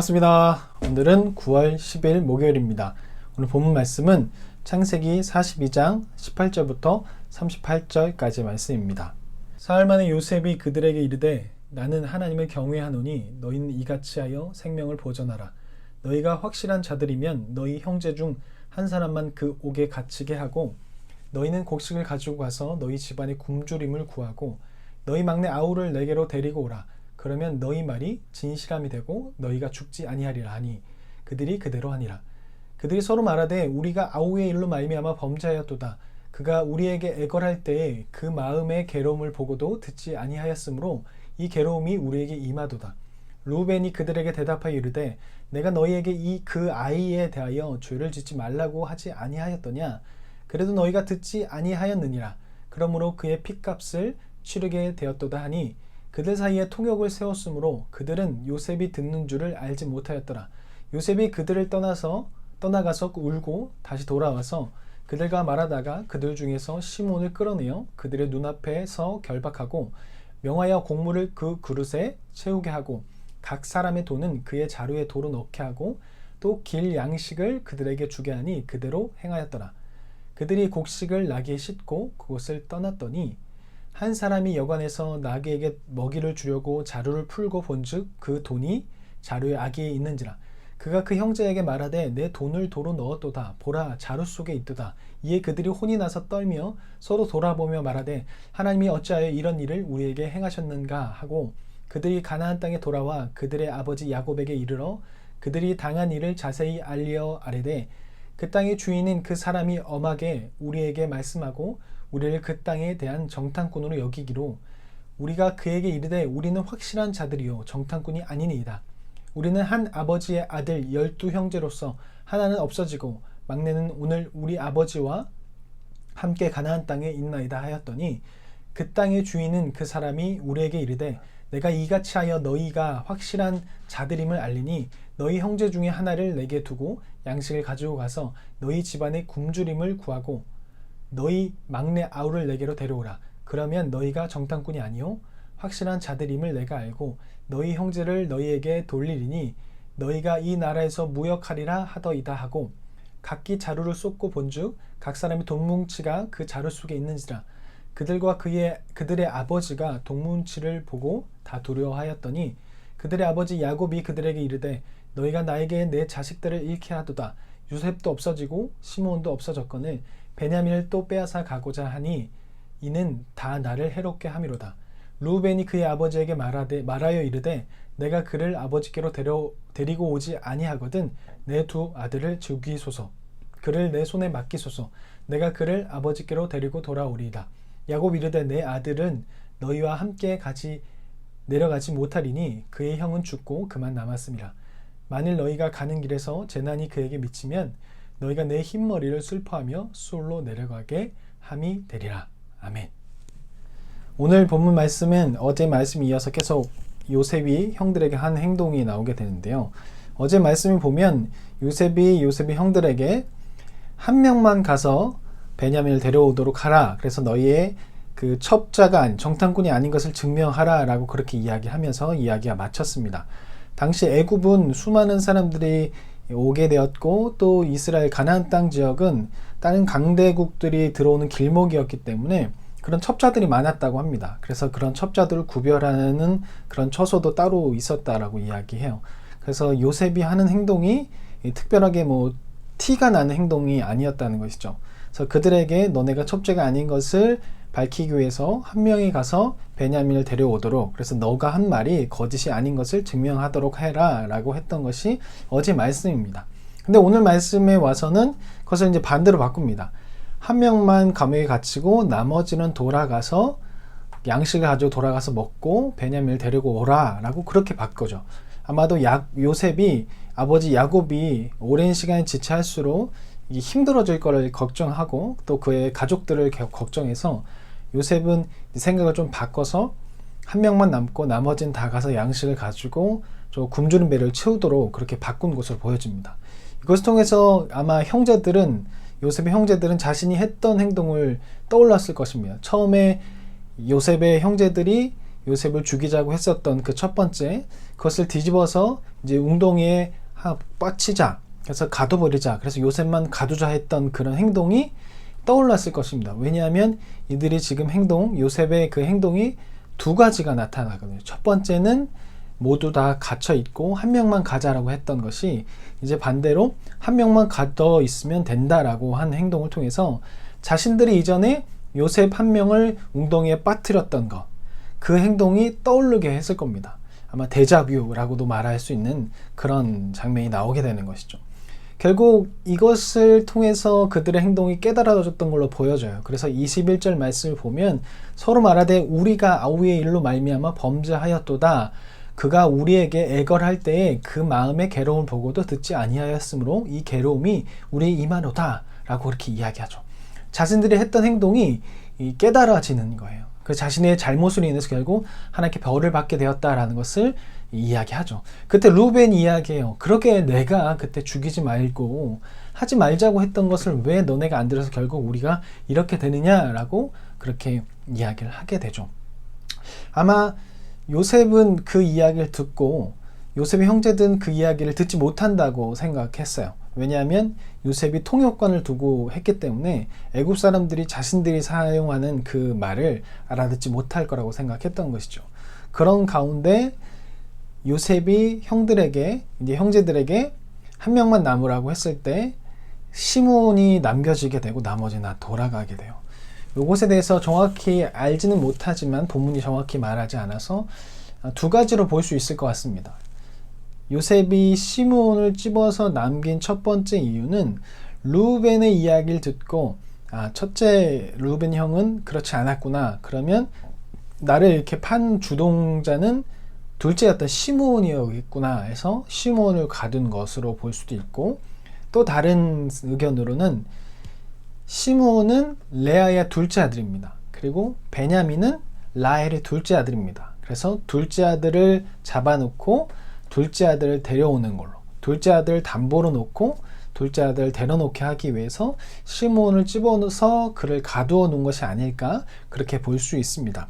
반갑습니다. 오늘은 9월 10일 목요일입니다. 오늘 본문 말씀은 창세기 42장 18절부터 38절까지 말씀입니다. 사흘 만에 요셉이 그들에게 이르되 나는 하나님을 경외하노니 너희는 이같이 하여 생명을 보전하라. 너희가 확실한 자들이면 너희 형제 중 한 사람만 그 옥에 갇히게 하고 너희는 곡식을 가지고 가서 너희 집안의 굶주림을 구하고 너희 막내 아우를 내게로 데리고 오라. 그러면 너희 말이 진실함이 되고 너희가 죽지 아니하리라 하니 그들이 그대로 하니라. 그들이 서로 말하되 우리가 아우의 일로 말미암아 범죄하였도다. 그가 우리에게 애걸할 때에 그 마음의 괴로움을 보고도 듣지 아니하였으므로 이 괴로움이 우리에게 임하도다. 루벤이 그들에게 대답하여 이르되 내가 너희에게 그 아이에 대하여 죄를 짓지 말라고 하지 아니하였더냐. 그래도 너희가 듣지 아니하였느니라. 그러므로 그의 핏값을 치르게 되었도다 하니 그들 사이에 통역을 세웠으므로 그들은 요셉이 듣는 줄을 알지 못하였더라. 요셉이 그들을 떠나가서 울고 다시 돌아와서 그들과 말하다가 그들 중에서 시몬을 끌어내어 그들의 눈앞에서 결박하고 명하여 곡물을 그 그릇에 채우게 하고 각 사람의 돈은 그의 자루에 도로 넣게 하고 또 길 양식을 그들에게 주게 하니 그대로 행하였더라. 그들이 곡식을 나귀에 싣고 그곳을 떠났더니 한 사람이 여관에서 나귀에게 먹이를 주려고 자루를 풀고 본즉 그 돈이 자루의 아기에 있는지라. 그가 그 형제에게 말하되 내 돈을 도로 넣었도다. 보라, 자루 속에 있도다. 이에 그들이 혼이 나서 떨며 서로 돌아보며 말하되 하나님이 어찌하여 이런 일을 우리에게 행하셨는가 하고 그들이 가나안 땅에 돌아와 그들의 아버지 야곱에게 이르러 그들이 당한 일을 자세히 알리어 아뢰되 그 땅의 주인인 그 사람이 엄하게 우리에게 말씀하고 우리를 그 땅에 대한 정탐꾼으로 여기기로 우리가 그에게 이르되 우리는 확실한 자들이요 정탐꾼이 아니니이다. 우리는 한 아버지의 아들 12형제로서 하나는 없어지고 막내는 오늘 우리 아버지와 함께 가나안 땅에 있나이다 하였더니 그 땅의 주인은 그 사람이 우리에게 이르되 내가 이같이 하여 너희가 확실한 자들임을 알리니 너희 형제 중에 하나를 내게 두고 양식을 가지고 가서 너희 집안의 굶주림을 구하고 너희 막내 아우를 내게로 데려오라. 그러면 너희가 정탐꾼이 아니요 확실한 자들임을 내가 알고 너희 형제를 너희에게 돌리리니 너희가 이 나라에서 무역하리라 하더이다 하고 각기 자루를 쏟고 본즉 각 사람의 돈뭉치가 그 자루 속에 있는지라. 그들과 그들의 아버지가 돈뭉치를 보고 다 두려워하였더니 그들의 아버지 야곱이 그들에게 이르되 너희가 나에게 내 자식들을 잃게 하도다. 요셉도 없어지고 시몬도 없어졌거늘 베냐민을 또 빼앗아 가고자 하니 이는 다 나를 해롭게 함이로다. 루벤이 그의 아버지에게 말하여 이르되 내가 그를 아버지께로 데리고 오지 아니하거든 내 두 아들을 죽이소서. 그를 내 손에 맡기소서. 내가 그를 아버지께로 데리고 돌아오리이다. 야곱 이르되 내 아들은 너희와 함께 내려가지 못하리니 그의 형은 죽고 그만 남았음이라. 만일 너희가 가는 길에서 재난이 그에게 미치면 너희가 내 흰머리를 슬퍼하며 수올로 내려가게 함이 되리라. 아멘. 오늘 본문 말씀은 어제 말씀 이어서 계속 요셉이 형들에게 한 행동이 나오게 되는데요. 어제 말씀을 보면 요셉이 형들에게 한 명만 가서 베냐민을 데려오도록 하라. 그래서 너희의 그 첩자가 아닌 정탐꾼이 아닌 것을 증명하라 라고 그렇게 이야기하면서 이야기가 마쳤습니다. 당시 애굽은 수많은 사람들이 오게 되었고 또 이스라엘 가나안 땅 지역은 다른 강대국들이 들어오는 길목이었기 때문에 그런 첩자들이 많았다고 합니다. 그래서 그런 첩자들을 구별하는 그런 처소도 따로 있었다라고 이야기해요. 그래서 요셉이 하는 행동이 특별하게 티가 나는 행동이 아니었다는 것이죠. 그래서 그들에게 너네가 첩자가 아닌 것을 밝히기 위해서 한 명이 가서 베냐민을 데려오도록, 그래서 너가 한 말이 거짓이 아닌 것을 증명하도록 해라 라고 했던 것이 어제 말씀입니다. 근데 오늘 말씀에 와서는 그것을 이제 반대로 바꿉니다. 한 명만 감옥에 갇히고 나머지는 돌아가서 양식을 가지고 돌아가서 먹고 베냐민을 데리고 오라 라고 그렇게 바꿔죠. 아마도 요셉이 아버지 야곱이 오랜 시간이 지체할수록 힘들어질 거를 걱정하고 또 그의 가족들을 걱정해서 요셉은 생각을 좀 바꿔서 한 명만 남고 나머지는 다 가서 양식을 가지고 저 굶주린 배를 채우도록 그렇게 바꾼 것으로 보여집니다. 이것을 통해서 아마 요셉의 형제들은 자신이 했던 행동을 떠올랐을 것입니다. 처음에 요셉의 형제들이 요셉을 죽이자고 했었던 그 첫 번째, 그것을 뒤집어서 이제 웅덩이에 빠치자, 그래서 가둬버리자, 그래서 요셉만 가두자 했던 그런 행동이 떠올랐을 것입니다. 왜냐하면 이들이 지금 요셉의 그 행동이 두 가지가 나타나거든요. 첫 번째는 모두 다 갇혀 있고 한 명만 가자라고 했던 것이 이제 반대로 한 명만 가둬 있으면 된다라고 한 행동을 통해서 자신들이 이전에 요셉 한 명을 웅덩이에 빠뜨렸던 것, 그 행동이 떠오르게 했을 겁니다. 아마 데자뷰라고도 말할 수 있는 그런 장면이 나오게 되는 것이죠. 결국 이것을 통해서 그들의 행동이 깨달아졌던 걸로 보여져요. 그래서 21절 말씀을 보면 서로 말하되 우리가 아우의 일로 말미암아 범죄하였도다. 그가 우리에게 애걸할 때에 그 마음의 괴로움을 보고도 듣지 아니하였으므로 이 괴로움이 우리의 임하노다 라고 그렇게 이야기하죠. 자신들이 했던 행동이 깨달아지는 거예요. 그 자신의 잘못으로 인해서 결국 하나님께 벌을 받게 되었다라는 것을 이야기하죠. 그때 루벤이 이야기해요. 그렇게 내가 그때 죽이지 말고 하지 말자고 했던 것을 왜 너네가 안 들어서 결국 우리가 이렇게 되느냐라고 그렇게 이야기를 하게 되죠. 아마 요셉은 그 이야기를 듣고 요셉의 형제들은 그 이야기를 듣지 못한다고 생각했어요. 왜냐하면 요셉이 통역관을 두고 했기 때문에 애굽 사람들이 자신들이 사용하는 그 말을 알아듣지 못할 거라고 생각했던 것이죠. 그런 가운데 요셉이 형제들에게 한 명만 남으라고 했을 때 시몬이 남겨지게 되고 나머지는 다 돌아가게 돼요. 이것에 대해서 정확히 알지는 못하지만 본문이 정확히 말하지 않아서 두 가지로 볼 수 있을 것 같습니다. 요셉이 시몬을 집어서 남긴 첫 번째 이유는 루벤의 이야기를 듣고 첫째 루벤 형은 그렇지 않았구나. 그러면 나를 이렇게 판 주동자는 둘째였던 시몬이었구나 해서 시몬을 가둔 것으로 볼 수도 있고, 또 다른 의견으로는 시몬은 레아의 둘째 아들입니다. 그리고 베냐민은 라헬의 둘째 아들입니다. 그래서 둘째 아들을 잡아놓고 둘째 아들을 데려오는 걸로, 둘째 아들을 담보로 놓고 둘째 아들을 데려놓게 하기 위해서 시몬을 집어넣어서 그를 가두어 놓은 것이 아닐까, 그렇게 볼 수 있습니다.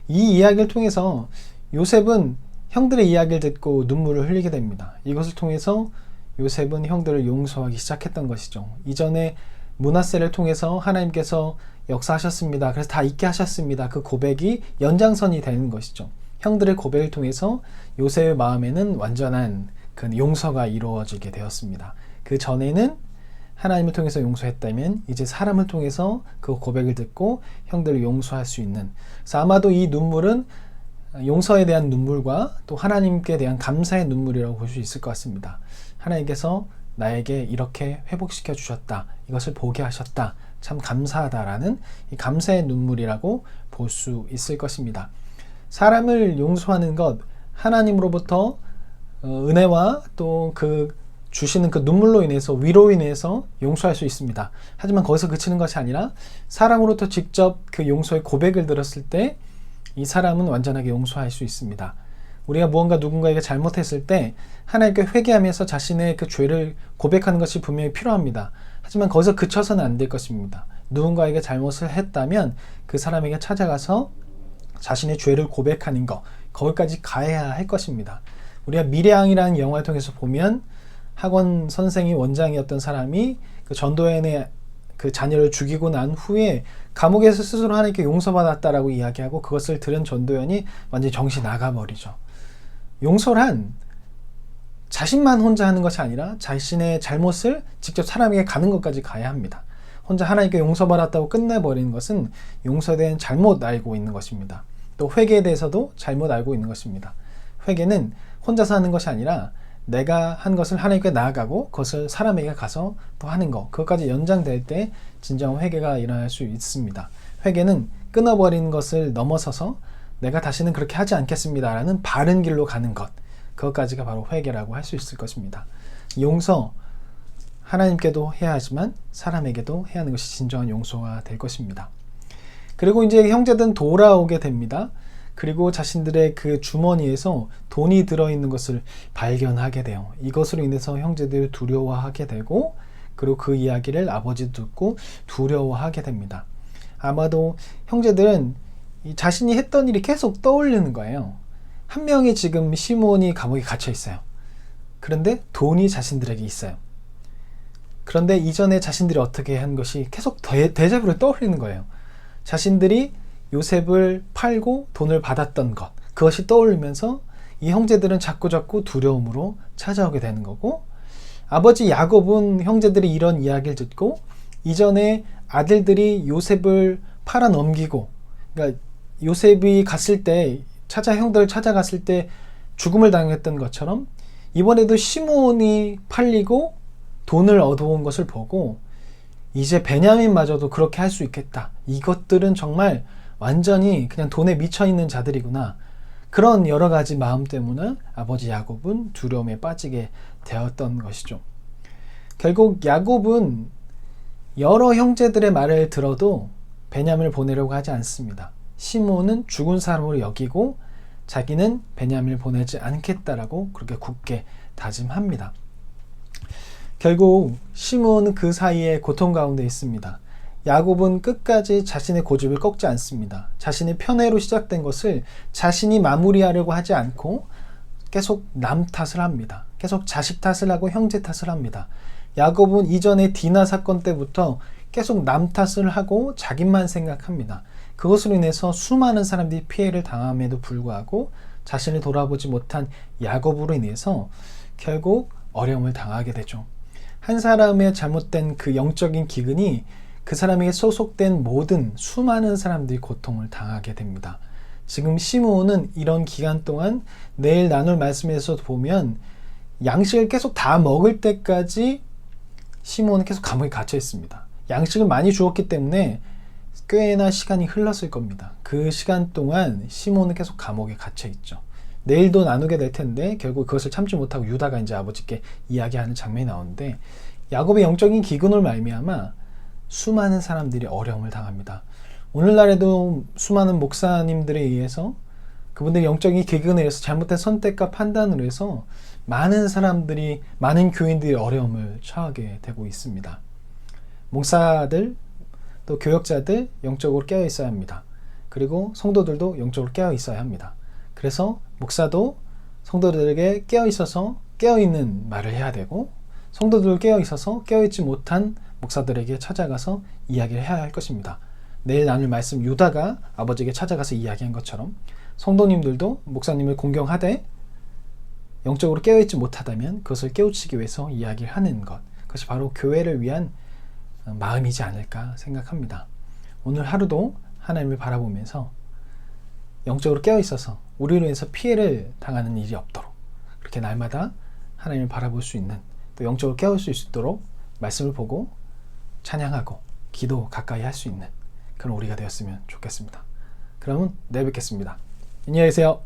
이 이야기를 통해서 요셉은 형들의 이야기를 듣고 눈물을 흘리게 됩니다. 이것을 통해서 요셉은 형들을 용서하기 시작했던 것이죠. 이전에 므낫세를 통해서 하나님께서 역사하셨습니다. 그래서 다 잊게 하셨습니다. 그 고백이 연장선이 되는 것이죠. 형들의 고백을 통해서 요셉의 마음에는 완전한 그 용서가 이루어지게 되었습니다. 그 전에는 하나님을 통해서 용서했다면 이제 사람을 통해서 그 고백을 듣고 형들을 용서할 수 있는, 그래서 아마도 이 눈물은 용서에 대한 눈물과 또 하나님께 대한 감사의 눈물이라고 볼 수 있을 것 같습니다. 하나님께서 나에게 이렇게 회복시켜 주셨다, 이것을 보게 하셨다, 참 감사하다라는 이 감사의 눈물이라고 볼 수 있을 것입니다. 사람을 용서하는 것, 하나님으로부터 은혜와 또 그 주시는 그 눈물로 인해서, 위로 인해서 용서할 수 있습니다. 하지만 거기서 그치는 것이 아니라 사람으로부터 직접 그 용서의 고백을 들었을 때 이 사람은 완전하게 용서할 수 있습니다. 우리가 무언가 누군가에게 잘못했을 때 하나님께 회개하면서 자신의 그 죄를 고백하는 것이 분명히 필요합니다. 하지만 거기서 그쳐서는 안 될 것입니다. 누군가에게 잘못을 했다면 그 사람에게 찾아가서 자신의 죄를 고백하는 것, 거기까지 가야 할 것입니다. 우리가 미래왕이라는 영화를 통해서 보면 학원 선생이 원장이었던 사람이 그 전도연의 그 자녀를 죽이고 난 후에 감옥에서 스스로 하나님께 용서받았다라고 이야기하고 그것을 들은 전도연이 완전히 정신이 나가버리죠. 용서란 자신만 혼자 하는 것이 아니라 자신의 잘못을 직접 사람에게 가는 것까지 가야 합니다. 혼자 하나님께 용서받았다고 끝내버리는 것은 용서에 대한 잘못 알고 있는 것입니다. 또 회개에 대해서도 잘못 알고 있는 것입니다. 회개는 혼자서 하는 것이 아니라 내가 한 것을 하나님께 나아가고 그것을 사람에게 가서 또 하는 것, 그것까지 연장될 때 진정한 회개가 일어날 수 있습니다. 회개는 끊어버리는 것을 넘어서서 내가 다시는 그렇게 하지 않겠습니다 라는 바른 길로 가는 것, 그것까지가 바로 회개라고 할 수 있을 것입니다. 용서, 하나님께도 해야 하지만 사람에게도 해야 하는 것이 진정한 용서가 될 것입니다. 그리고 이제 형제들은 돌아오게 됩니다. 그리고 자신들의 그 주머니에서 돈이 들어있는 것을 발견하게 돼요. 이것으로 인해서 형제들이 두려워하게 되고, 그리고 그 이야기를 아버지도 듣고 두려워하게 됩니다. 아마도 형제들은 자신이 했던 일이 계속 떠올리는 거예요. 한 명이 지금 시몬이 감옥에 갇혀 있어요. 그런데 돈이 자신들에게 있어요. 그런데 이전에 자신들이 어떻게 한 것이 계속 데자부를 떠올리는 거예요. 자신들이 요셉을 팔고 돈을 받았던 것, 그것이 떠오르면서 이 형제들은 자꾸자꾸 두려움으로 찾아오게 되는 거고, 아버지 야곱은 형제들이 이런 이야기를 듣고 이전에 아들들이 요셉을 팔아 넘기고, 그러니까 요셉이 갔을 때 형들을 찾아갔을 때 죽음을 당했던 것처럼 이번에도 시몬이 팔리고 돈을 얻어온 것을 보고 이제 베냐민마저도 그렇게 할 수 있겠다. 이것들은 정말 완전히 그냥 돈에 미쳐있는 자들이구나. 그런 여러 가지 마음 때문에 아버지 야곱은 두려움에 빠지게 되었던 것이죠. 결국 야곱은 여러 형제들의 말을 들어도 베냐민을 보내려고 하지 않습니다. 시몬은 죽은 사람으로 여기고 자기는 베냐민을 보내지 않겠다라고 그렇게 굳게 다짐합니다. 결국 시몬은 그 사이에 고통 가운데 있습니다. 야곱은 끝까지 자신의 고집을 꺾지 않습니다. 자신의 편애로 시작된 것을 자신이 마무리하려고 하지 않고 계속 남 탓을 합니다. 계속 자식 탓을 하고 형제 탓을 합니다. 야곱은 이전에 디나 사건 때부터 계속 남 탓을 하고 자기만 생각합니다. 그것으로 인해서 수많은 사람들이 피해를 당함에도 불구하고 자신을 돌아보지 못한 야곱으로 인해서 결국 어려움을 당하게 되죠. 한 사람의 잘못된 그 영적인 기근이 그 사람에게 소속된 모든 수많은 사람들이 고통을 당하게 됩니다. 지금 시므온은 이런 기간 동안 내일 나눌 말씀에서 보면 양식을 계속 다 먹을 때까지 시므온은 계속 감옥에 갇혀 있습니다. 양식을 많이 주었기 때문에 꽤나 시간이 흘렀을 겁니다. 그 시간 동안 시므온은 계속 감옥에 갇혀 있죠. 내일도 나누게 될 텐데 결국 그것을 참지 못하고 유다가 이제 아버지께 이야기하는 장면이 나오는데, 야곱의 영적인 기근으로 말미암아 수많은 사람들이 어려움을 당합니다. 오늘날에도 수많은 목사님들에 의해서 그분들의 영적인 기근에 의해서 잘못된 선택과 판단으로 해서 많은 사람들이, 많은 교인들이 어려움을 처하게 되고 있습니다. 목사들 또 교역자들 영적으로 깨어 있어야 합니다. 그리고 성도들도 영적으로 깨어 있어야 합니다. 그래서 목사도 성도들에게 깨어 있어서 깨어 있는 말을 해야 되고, 성도들 깨어 있어서 깨어 있지 못한 목사들에게 찾아가서 이야기를 해야 할 것입니다. 내일 나눌 말씀 유다가 아버지에게 찾아가서 이야기한 것처럼 성도님들도 목사님을 공경하되 영적으로 깨어있지 못하다면 그것을 깨우치기 위해서 이야기를 하는 것, 그것이 바로 교회를 위한 마음이지 않을까 생각합니다. 오늘 하루도 하나님을 바라보면서 영적으로 깨어있어서 우리로 인해서 피해를 당하는 일이 없도록 그렇게 날마다 하나님을 바라볼 수 있는, 또 영적으로 깨어있을 수 있도록 말씀을 보고 찬양하고 기도 가까이 할 수 있는 그런 우리가 되었으면 좋겠습니다. 그러면 내일 뵙겠습니다. 안녕히 계세요.